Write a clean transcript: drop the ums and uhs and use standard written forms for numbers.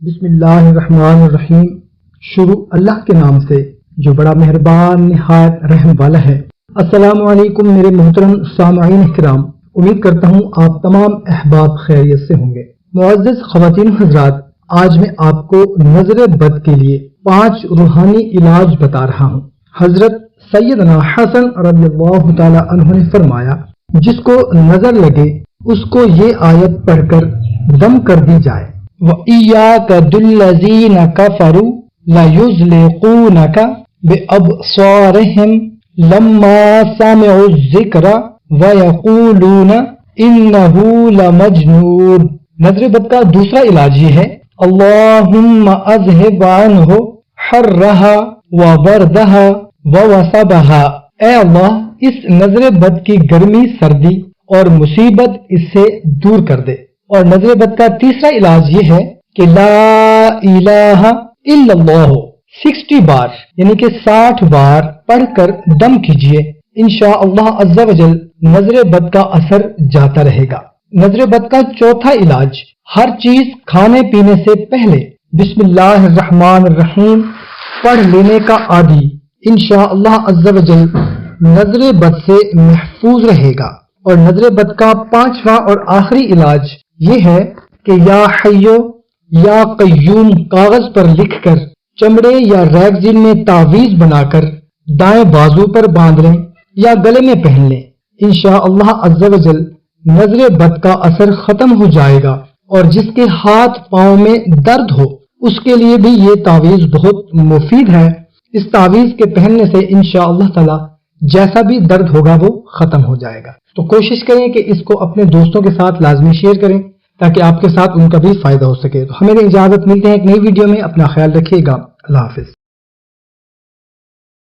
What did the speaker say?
بسم اللہ الرحمن الرحیم۔ شروع اللہ کے نام سے جو بڑا مہربان نہایت رحم والا ہے۔ السلام علیکم میرے محترم سامعین اکرام، امید کرتا ہوں آپ تمام احباب خیریت سے ہوں گے۔ معزز خواتین و حضرات، آج میں آپ کو نظر بد کے لیے 5 روحانی علاج بتا رہا ہوں۔ حضرت سیدنا حسن رضی اللہ تعالی عنہ نے فرمایا، جس کو نظر لگے اس کو یہ آیت پڑھ کر دم کر دی جائے، وَإِيَّاكَ بِالَّذِينَ كَفَرُوا لَيُزْلِقُونَكَ بِأَبْصَارِهِمْ لَمَّا سَمِعُوا الذِّكْرَ وَيَقُولُونَ إِنَّهُ لَمَجْنُونٌ۔ نظر بد کا دوسرا علاج یہ ہے، اللہم اذہب عنہ حرہا وبردہا ووسبہا۔ اے اللہ اس نظر بد کی گرمی، سردی اور مصیبت اس سے دور کر دے۔ اور نظر بد کا تیسرا علاج یہ ہے کہ لا الہ الا اللہ 60 بار یعنی کہ 60 بار پڑھ کر دم کیجئے، انشاءاللہ عز و جل نظر بد کا اثر جاتا رہے گا۔ نظر بد کا چوتھا علاج، ہر چیز کھانے پینے سے پہلے بسم اللہ الرحمن الرحیم پڑھ لینے کا عادی انشاءاللہ عز و جل نظر بد سے محفوظ رہے گا۔ اور نظر بد کا 5واں اور آخری علاج یہ ہے کہ یا حیو یا قیوم کاغذ پر لکھ کر چمڑے یا ریگزین میں تعویذ بنا کر دائیں بازو پر باندھ لیں یا گلے میں پہن لیں، انشاءاللہ عز و جل نظر بد کا اثر ختم ہو جائے گا۔ اور جس کے ہاتھ پاؤں میں درد ہو اس کے لیے بھی یہ تعویذ بہت مفید ہے۔ اس تعویذ کے پہننے سے انشاءاللہ تعالی جیسا بھی درد ہوگا وہ ختم ہو جائے گا۔ تو کوشش کریں کہ اس کو اپنے دوستوں کے ساتھ لازمی شیئر کریں تاکہ آپ کے ساتھ ان کا بھی فائدہ ہو سکے۔ تو ہمیں اجازت، ملتے ہیں ایک نئی ویڈیو میں، اپنا خیال رکھیے گا، اللہ حافظ۔